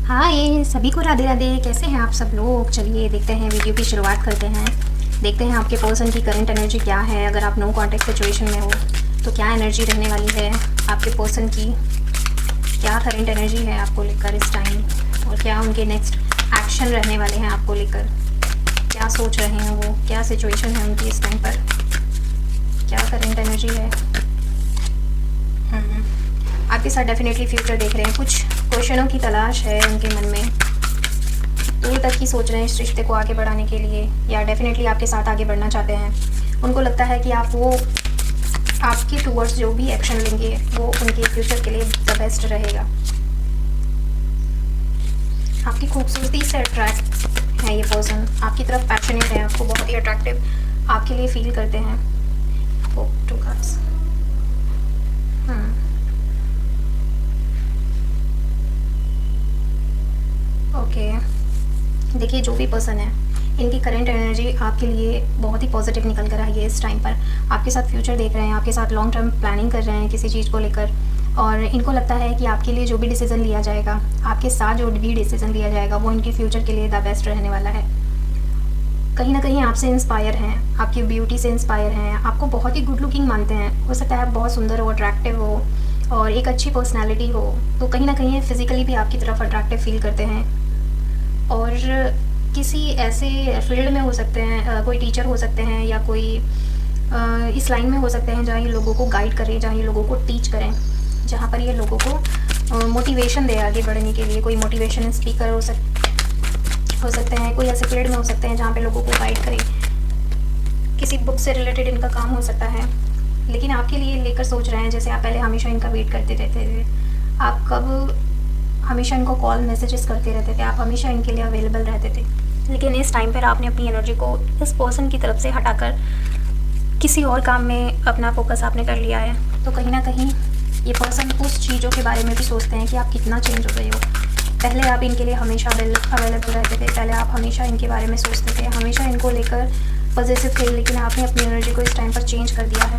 हाय सभी को राधे राधे। कैसे हैं आप सब लोग? चलिए देखते हैं, वीडियो की शुरुआत करते हैं। देखते हैं आपके पर्सन की करंट एनर्जी क्या है। अगर आप नो कांटेक्ट सिचुएशन में हो तो क्या एनर्जी रहने वाली है आपके पर्सन की, क्या करंट एनर्जी है आपको लेकर इस टाइम, और क्या उनके नेक्स्ट एक्शन रहने वाले हैं आपको लेकर, क्या सोच रहे हैं वो, क्या सिचुएशन है उनकी इस टाइम पर, क्या करंट एनर्जी है। आपके साथ डेफिनेटली फ्यूचर देख रहे हैं, कुछ क्वेश्चनों की तलाश है उनके मन में, दूर तक की सोच रहे हैं इस रिश्ते को आगे बढ़ाने के लिए, या डेफिनेटली आपके साथ आगे बढ़ना चाहते हैं। उनको लगता है कि आप वो आपके टूवर्ड्स जो भी एक्शन लेंगे वो उनके फ्यूचर के लिए द बेस्ट रहेगा। आपकी खूबसूरती से अट्रैक्ट है ये पर्सन, आपकी तरफ पैशनेट है, आपको बहुत ही अट्रैक्टिव आपके लिए फील करते हैं। O two cards. ओके, देखिए जो भी पर्सन है इनकी करंट एनर्जी आपके लिए बहुत ही पॉजिटिव निकल कर आई है इस टाइम पर। आपके साथ फ्यूचर देख रहे हैं, आपके साथ लॉन्ग टर्म प्लानिंग कर रहे हैं किसी चीज़ को लेकर, और इनको लगता है कि आपके लिए जो भी डिसीज़न लिया जाएगा, आपके साथ जो भी डिसीज़न लिया जाएगा वो इनके फ्यूचर के लिए द बेस्ट रहने वाला है। कहीं ना कहीं आपसे इंस्पायर हैं, आपकी ब्यूटी से इंस्पायर हैं, आपको बहुत ही गुड लुकिंग मानते हैं। हो सकता है आप बहुत सुंदर हो, अट्रैक्टिव हो और एक अच्छी पर्सनैलिटी हो, तो कहीं ना कहीं फिज़िकली भी आपकी तरफ अट्रैक्टिव फील करते हैं। और किसी ऐसे फील्ड में हो सकते हैं, कोई टीचर हो सकते हैं या कोई इस लाइन में हो सकते हैं जहाँ ये लोगों को गाइड करें, जहाँ ये लोगों को टीच करें, जहाँ पर ये लोगों को मोटिवेशन दे आगे बढ़ने के लिए। कोई मोटिवेशन स्पीकर हो सकते हैं, कोई ऐसे फील्ड में हो सकते हैं जहाँ पे लोगों को गाइड करें, किसी बुक से रिलेटेड इनका काम हो सकता है। लेकिन आपके लिए लेकर सोच रहे हैं, जैसे आप पहले हमेशा इनका वेट करते रहते थे, आप कब हमेशा इनको कॉल मैसेजेस करते रहते थे, आप हमेशा इनके लिए अवेलेबल रहते थे। लेकिन इस टाइम पर आपने अपनी एनर्जी को इस पर्सन की तरफ से हटाकर किसी और काम में अपना फोकस आपने कर लिया है। तो कहीं ना कहीं ये पर्सन उस चीज़ों के बारे में भी सोचते हैं कि आप कितना चेंज हो गए हो। पहले आप इनके लिए हमेशा अवेलेबल रहते थे, पहले आप हमेशा इनके बारे में सोचते थे, हमेशा इनको लेकर पॉजिटिव थे, लेकिन आपने अपनी एनर्जी को इस टाइम पर चेंज कर दिया है।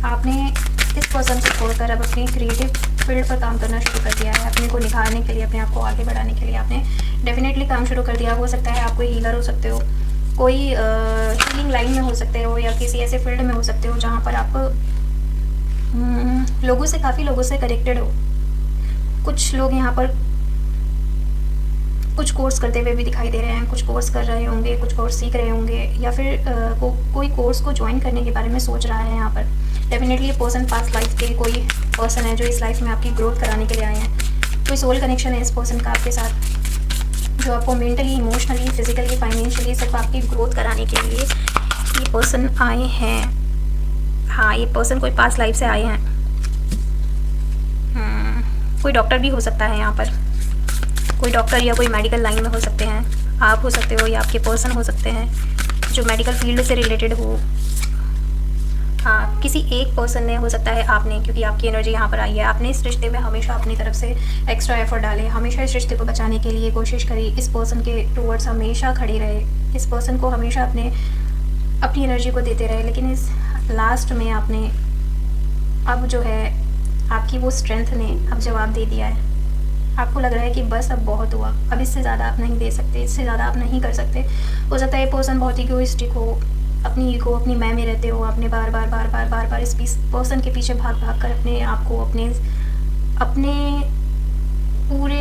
आपने इस पर्सन को छोड़कर अब अपनी क्रिएटिव फील्ड पर काम करना शुरू कर दिया है। अपने को निखारने के लिए, अपने आप को आगे बढ़ाने के लिए आपने डेफिनेटली काम शुरू कर दिया। हो सकता है आप कोई हीलर हो सकते हो, कोई हीलिंग लाइन में हो सकते हो, या किसी ऐसे फील्ड में हो सकते हो जहाँ पर आप लोगों से, काफ़ी लोगों से कनेक्टेड हो। कुछ लोग यहाँ पर कुछ कोर्स करते हुए भी दिखाई दे रहे हैं, कुछ कोर्स कर रहे होंगे, कुछ कोर्स सीख रहे होंगे, या फिर कोई कोर्स को ज्वाइन करने के बारे में सोच रहा है यहाँ पर। डेफिनेटली ये पर्सन पास्ट लाइफ के कोई पर्सन है जो इस लाइफ में आपकी ग्रोथ कराने के लिए आए हैं। कोई सोल कनेक्शन है इस पर्सन का आपके साथ, जो आपको मेंटली, इमोशनली, फिजिकली, फाइनेंशियली सिर्फ आपकी ग्रोथ कराने के लिए ये पर्सन आए हैं। हाँ, ये पर्सन कोई पास्ट लाइफ से आए हैं। कोई डॉक्टर भी हो सकता है यहाँ पर, कोई डॉक्टर या कोई मेडिकल लाइन में हो सकते हैं। आप हो सकते हो या आपके पर्सन हो सकते हैं जो मेडिकल फील्ड से रिलेटेड हो। हाँ, किसी एक पर्सन ने, हो सकता है आपने, क्योंकि आपकी एनर्जी यहाँ पर आई है, आपने इस रिश्ते में हमेशा अपनी तरफ से एक्स्ट्रा एफर्ट डाले, हमेशा इस रिश्ते को बचाने के लिए कोशिश करी, इस पर्सन के टूवर्ड्स हमेशा खड़े रहे, इस पर्सन को हमेशा अपनी एनर्जी को देते रहे। लेकिन इस लास्ट में आपने अब जो है आपकी वो स्ट्रेंथ ने अब जवाब दे दिया है। आपको लग रहा है कि बस अब बहुत हुआ, अब इससे ज़्यादा आप नहीं दे सकते, इससे ज़्यादा आप नहीं कर सकते। हो सकता है ये पर्सन बहुत ही इगोइस्टिक हो, अपनी ईगो, अपनी मैं में रहते हो, आपने बार बार इस पर्सन के पीछे भाग कर अपने आप को, अपने पूरे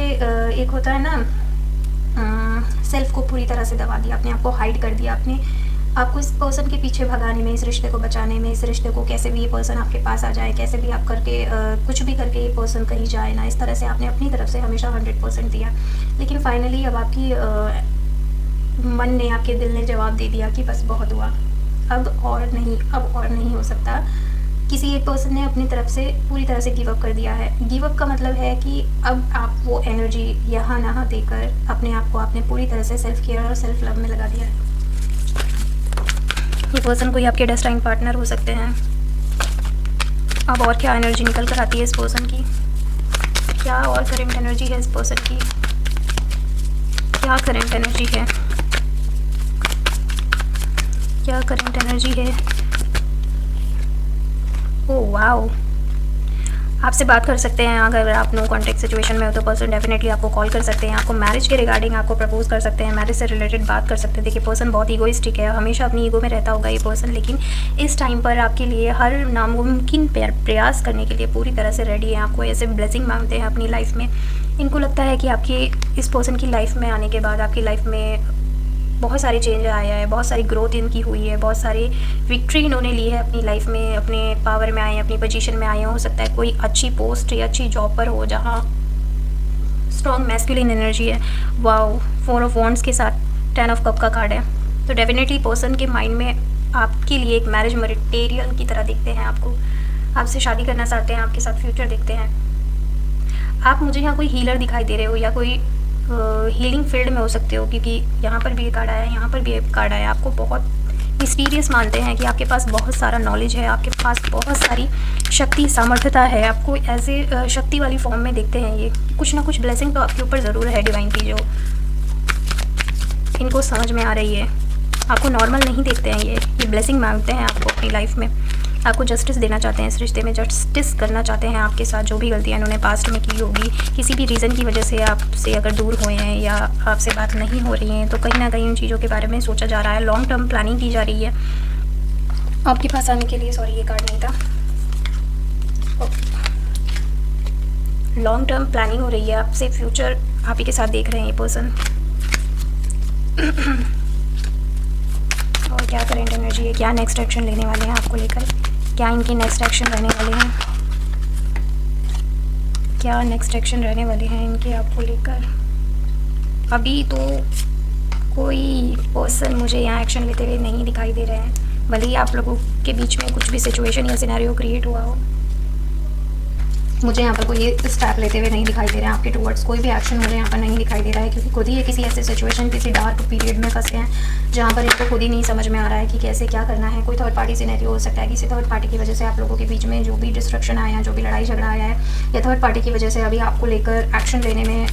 एक होता है ना, सेल्फ को पूरी तरह से दबा दिया, अपने आप को हाइड कर दिया। आपको इस पर्सन के पीछे भगाने में, इस रिश्ते को बचाने में, इस रिश्ते को कैसे भी ये पर्सन आपके पास आ जाए, कैसे भी आप करके कुछ भी करके ये पर्सन कहीं जाए ना, इस तरह से आपने अपनी तरफ से हमेशा 100% दिया। लेकिन फाइनली अब आपकी मन ने, आपके दिल ने जवाब दे दिया कि बस बहुत हुआ, अब और नहीं हो सकता। किसी एक पर्सन ने अपनी तरफ से पूरी तरह से गिव अप कर दिया है। गिव अप का मतलब है कि अब आप वो एनर्जी यहाँ ना देकर अपने आप को आपने पूरी तरह से सेल्फ केयर और सेल्फ लव में लगा दिया है। ये पर्सन कोई आपके डेस्टाइन पार्टनर हो सकते हैं। अब और क्या एनर्जी निकल कर आती है इस पर्सन की, क्या और करंट एनर्जी है इस पर्सन की, क्या करंट एनर्जी है, क्या करंट एनर्जी है। ओह वाओ, आपसे बात कर सकते हैं। अगर आप नो कॉन्टैक्ट सिचुएशन में हो तो पर्सन डेफिनेटली आपको कॉल कर सकते हैं, आपको मैरिज के रिगार्डिंग आपको प्रपोज कर सकते हैं, मैरिज से रिलेटेड बात कर सकते हैं। देखिए पर्सन बहुत ईगोइस्टिक है, हमेशा अपनी ईगो में रहता होगा ये पर्सन, लेकिन इस टाइम पर आपके लिए हर नामुमकिन प्रयास करने के लिए पूरी तरह से रेडी है। आपको ऐसे ब्लेसिंग मांगते हैं अपनी लाइफ में। इनको लगता है कि आपकी इस पर्सन की लाइफ में आने के बाद आपकी लाइफ में बहुत सारी चेंज आया है, बहुत सारी ग्रोथ इनकी हुई है, बहुत सारी विक्ट्री इन्होंने ली है अपनी लाइफ में, अपने पावर में आए हैं, अपनी पोजीशन में आए हैं। हो सकता है कोई अच्छी पोस्ट या अच्छी जॉब पर हो जहाँ स्ट्रॉन्ग मैस्कुलिन एनर्जी है। वाओ, 4 ऑफ वॉन्ड्स के साथ 10 ऑफ कप का कार्ड है। तो डेफिनेटली पर्सन के माइंड में आपके लिए एक मैरिज मटेरियल की तरह दिखते हैं आपको, आपसे शादी करना चाहते हैं, आपके साथ फ्यूचर देखते हैं। आप मुझे यहाँ कोई हीलर दिखाई दे रहे हो या कोई हीलिंग फील्ड में हो सकते हो, क्योंकि यहाँ पर भी एक कार्ड आया है, यहाँ पर भी एक कार्ड आया है। आपको बहुत मिस्टीरियस मानते हैं कि आपके पास बहुत सारा नॉलेज है, आपके पास बहुत सारी शक्ति सामर्थ्यता है, आपको एज ए शक्ति वाली फॉर्म में देखते हैं। ये कुछ ना कुछ ब्लेसिंग तो आपके ऊपर ज़रूर है डिवाइन की, जो इनको समझ में आ रही है। आपको नॉर्मल नहीं देखते हैं, ये ब्लेसिंग मांगते हैं आपको अपनी लाइफ में, आपको जस्टिस देना चाहते हैं, इस रिश्ते में जस्टिस करना चाहते हैं आपके साथ। जो भी गलतियां इन्होंने पास्ट में की होगी, किसी भी रीज़न की वजह से आपसे अगर दूर हुए हैं या आपसे बात नहीं हो रही है, तो कहीं ना कहीं उन चीज़ों के बारे में सोचा जा रहा है, लॉन्ग टर्म प्लानिंग की जा रही है आपके पास आने के लिए। सॉरी, ये कार्ड नहीं था। लॉन्ग टर्म प्लानिंग हो रही है आपसे, फ्यूचर आप ही के साथ देख रहे हैं ये पर्सन। और क्या करेंट एनर्जी है, क्या नेक्स्ट एक्शन लेने वाले हैं आपको लेकर, क्या इनके नेक्स्ट एक्शन रहने वाले हैं, क्या नेक्स्ट एक्शन रहने वाले हैं इनके आपको लेकर। अभी तो कोई पर्सन मुझे यहाँ एक्शन लेते हुए नहीं दिखाई दे रहे हैं, भले ही आप लोगों के बीच में कुछ भी सिचुएशन या सिनेरियो क्रिएट हुआ हो। मुझे यहाँ पर कोई स्टेप लेते हुए नहीं दिखाई दे रहे हैं आपके टूवर्ड्स, कोई भी एक्शन मुझे यहाँ पर नहीं दिखाई दे रहा है, क्योंकि खुद ही ये किसी ऐसे सिचुएशन, किसी डार्क पीरियड में फंसे हैं जहाँ पर इनको खुद ही नहीं समझ में आ रहा है कि कैसे क्या करना है। कोई थर्ड पार्टी सिनेरियो हो सकता है, किसी थर्ड पार्टी की वजह से आप लोगों के बीच में जो भी डिस्ट्रक्शन आया है, जो भी लड़ाई झगड़ा आया है, या थर्ड पार्टी की वजह से अभी आपको लेकर एक्शन लेने में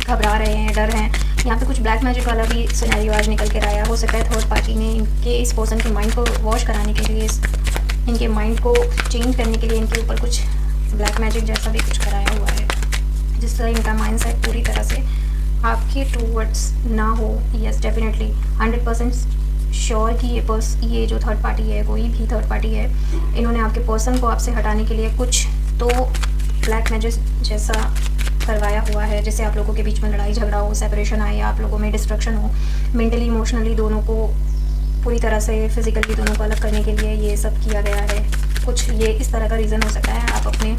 घबरा रहे हैं, डर हैं। यहाँ पे कुछ ब्लैक मैजिक वाला भी सिनेरियो आज निकल कर आया। हो सकता है थर्ड पार्टी ने इनके इस पर्सन के माइंड को वॉश कराने के लिए, इनके माइंड को चेंज करने के लिए इनके ऊपर कुछ ब्लैक मैजिक जैसा भी कुछ कराया हुआ है, जिससे इनका माइंड सेट पूरी तरह से आपके टूवर्ड्स ना हो। यस, डेफिनेटली 100% श्योर कि ये जो थर्ड पार्टी है, कोई भी थर्ड पार्टी है, इन्होंने आपके पर्सन को आपसे हटाने के लिए कुछ तो ब्लैक मैजिक जैसा करवाया हुआ है, जिससे आप लोगों के बीच में लड़ाई झगड़ा हो, सेपरेशन आए, आप लोगों में डिस्ट्रक्शन हो, मेंटली इमोशनली दोनों को पूरी तरह से, फिजिकली दोनों को अलग करने के लिए ये सब किया गया है। कुछ ये इस तरह का रीज़न हो सकता है। आप अपने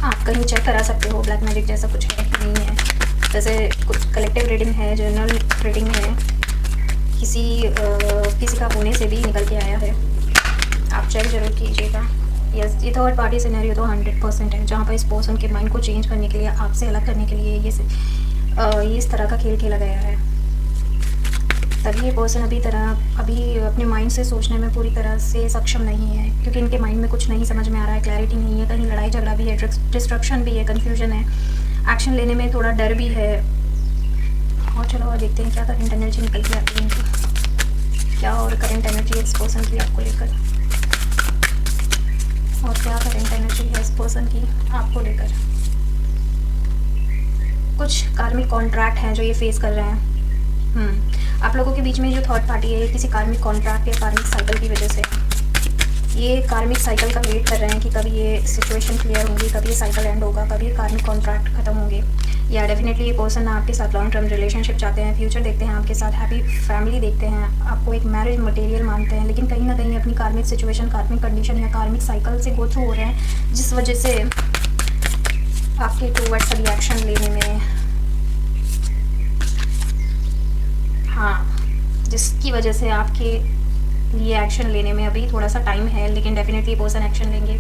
आप कहीं चेक करा सकते हो ब्लैक मैजिक जैसा कुछ है कि नहीं है। जैसे कुछ कलेक्टिव रीडिंग है, जनरल रीडिंग है, किसी का होने से भी निकल के आया है, आप चेक जरूर कीजिएगा। यस, ये थर्ड पार्टी सिनेरियो तो 100% है, जहाँ पर इस पर्सन के माइंड को चेंज करने के लिए, आपसे अलग करने के लिए ये इस तरह का खेल खेला गया है। तभी ये पर्सन अभी अपने माइंड से सोचने में पूरी तरह से सक्षम नहीं है, क्योंकि इनके माइंड में कुछ नहीं समझ में आ रहा है, क्लैरिटी नहीं है, कहीं लड़ाई झगड़ा भी है, डिस्ट्रक्शन भी है, कन्फ्यूजन है, एक्शन लेने में थोड़ा डर भी है। और चलो और देखते हैं क्या करंट एनर्जी निकल के आती है इनकी, क्या और करंट एनर्जी है इस पर्सन की आपको लेकर, और क्या करंट एनर्जी है इस पर्सन की आपको लेकर। कुछ कार्मिक कॉन्ट्रैक्ट हैं जो ये फेस कर रहे हैं। आप लोगों के बीच में जो थर्ड पार्टी है, किसी कार्मिक कॉन्ट्रैक्ट या कार्मिक साइकिल की वजह से ये कार्मिक साइकिल का वेट कर रहे हैं कि कभी ये सिचुएशन क्लियर होंगी, कभी ये साइकिल एंड होगा, कभी ये कार्मिक कॉन्ट्रैक्ट खत्म होंगे। या डेफिनेटली ये पर्सन आपके साथ लॉन्ग टर्म रिलेशनशिप चाहते हैं, फ्यूचर देखते हैं आपके साथ, हैप्पी फैमिली देखते हैं, आपको एक मैरिज मटेरियल मानते हैं, लेकिन कहीं ना कहीं अपनी कार्मिक सिचुएशन, कार्मिक कंडीशन या कार्मिक साइकिल से गो थ्रू हो रहे हैं, जिस वजह से आपके टूवर्ड्स अभी एक्शन लेने में, जिसकी वजह से आपके लिए एक्शन लेने में अभी थोड़ा सा टाइम है, लेकिन डेफिनेटली पर्सन एक्शन लेंगे।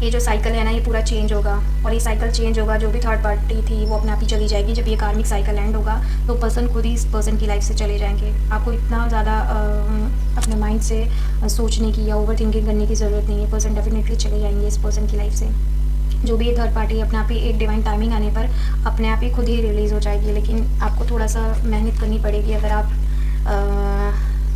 ये जो साइकिल है ना, ये पूरा चेंज होगा, और ये साइकिल चेंज होगा। जो भी थर्ड पार्टी थी वो अपने आप ही चली जाएगी। जब ये कार्मिक साइकिल एंड होगा तो पर्सन खुद ही इस पर्सन की लाइफ से चले जाएंगे। आपको इतना ज़्यादा अपने माइंड से सोचने की या ओवर थिंकिंग करने की ज़रूरत नहीं है। पर्सन डेफिनेटली चले जाएंगे इस पर्सन की लाइफ से। जो भी ये थर्ड पार्टी अपने आप ही एक डिवाइन टाइमिंग आने पर अपने आप ही खुद ही रिलीज़ हो जाएगी, लेकिन आपको थोड़ा सा मेहनत करनी पड़ेगी। अगर आप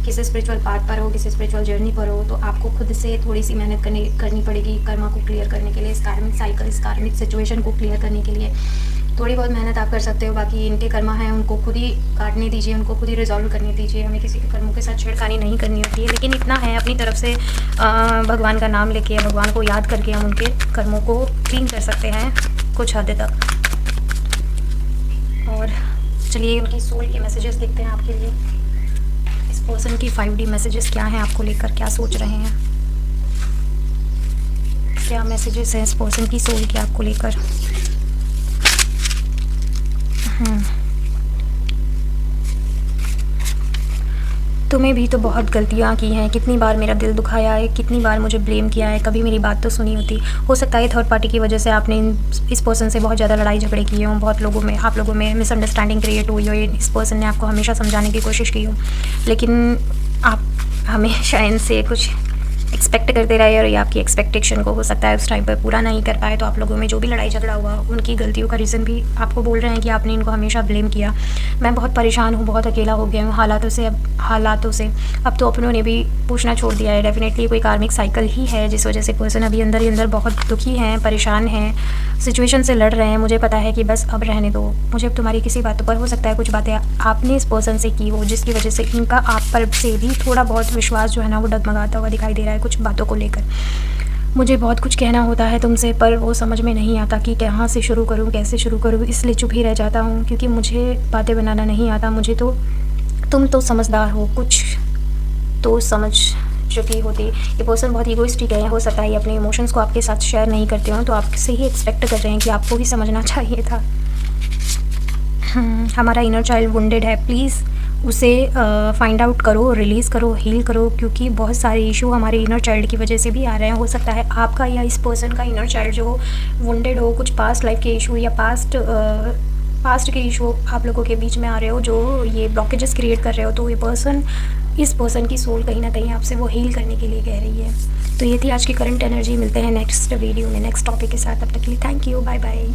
किसी स्पिरिचुअल पाथ पर हो, किसी स्पिरिचुअल जर्नी पर हो, तो आपको खुद से थोड़ी सी मेहनत करनी पड़ेगी कर्मा को क्लियर करने के लिए, इस कार्मिक साइकिल, इस कार्मिक सिचुएशन को क्लियर करने के लिए थोड़ी बहुत मेहनत आप कर सकते हो। बाकी इनके कर्मा हैं उनको खुद ही काटने दीजिए, उनको खुद ही रिजॉल्व करने दीजिए। हमें किसी के कर्मों के साथ छेड़खानी नहीं करनी होती है, लेकिन इतना है अपनी तरफ से भगवान का नाम लेके, भगवान को याद करके हम उनके कर्मों को क्लीन कर सकते हैं कुछ हद तक। और चलिए उनकी सोल के मैसेजेस देखते हैं आपके लिए। इस पर्सन की 5D मैसेजेस क्या हैं आपको लेकर, क्या सोच रहे हैं, क्या मैसेजेस हैं इस पर्सन की सोल के आपको लेकर। तुम्हें भी तो बहुत गलतियाँ की हैं, कितनी बार मेरा दिल दुखाया है, कितनी बार मुझे ब्लेम किया है, कभी मेरी बात तो सुनी होती। हो सकता है थर्ड पार्टी की वजह से आपने इस पर्सन से बहुत ज़्यादा लड़ाई झगड़े किए हों, बहुत लोगों में, आप लोगों में मिसअंडरस्टैंडिंग क्रिएट हुई हो, इस पर्सन ने आपको हमेशा समझाने की कोशिश की हो, लेकिन आप हमेशा इनसे कुछ एक्सपेक्ट करते रहे और ये आपकी एक्सपेक्टेशन को हो सकता है उस टाइम पर पूरा नहीं कर पाए। तो आप लोगों में जो भी लड़ाई झगड़ा हुआ, उनकी गलतियों का रीज़न भी आपको बोल रहे हैं कि आपने इनको हमेशा ब्लेम किया। मैं बहुत परेशान हूँ, बहुत अकेला हो गया हूँ हालातों से। अब तो अपनों ने भी पूछना छोड़ दिया है। डेफिनेटली कोई कार्मिक साइकिल ही है जिस वजह से पर्सन अभी अंदर ही अंदर बहुत दुखी हैं, परेशान हैं, सिचुएशन से लड़ रहे हैं। मुझे पता है कि बस अब रहने दो, मुझे अब तुम्हारी किसी बातों पर, हो सकता है कुछ बातें आपने इस पर्सन से की हो जिसकी वजह से इनका आप पर से भी थोड़ा बहुत विश्वास जो है ना वो डगमगाता हुआ दिखाई दे रहा है कुछ बातों को लेकर। मुझे बहुत कुछ कहना होता है तुमसे, पर वो समझ में नहीं आता कि कहाँ से शुरू करूँ, कैसे शुरू करूँ, इसलिए चुप ही रह जाता हूँ क्योंकि मुझे बातें बनाना नहीं आता। मुझे तो तुम तो समझदार हो, कुछ तो समझ चुकी होती। ये पर्सन बहुत ईगोइस्टिक है, हो सकता है ये अपने इमोशंस को आपके साथ शेयर नहीं करते हो, तो आपसे ही एक्सपेक्ट कर रहे हैं कि आपको भी समझना चाहिए था। हमारा इनर चाइल्ड वुंडेड है, प्लीज़ उसे फाइंड आउट करो, रिलीज़ करो, हील करो, क्योंकि बहुत सारे इशू हमारे इनर चाइल्ड की वजह से भी आ रहे हैं। हो सकता है आपका या इस पर्सन का इनर चाइल्ड जो वुंडेड हो, कुछ पास्ट लाइफ के इशू या पास्ट के इशू आप लोगों के बीच में आ रहे हो जो ये ब्लॉकेजेस क्रिएट कर रहे हो। तो ये पर्सन, इस पर्सन की सोल कहीं ना कहीं आपसे वो हील करने के लिए कह रही है। तो ये थी आज की करंट एनर्जी। मिलते हैं नेक्स्ट वीडियो में नेक्स्ट टॉपिक के साथ, तब तक के लिए थैंक यू, बाय बाय।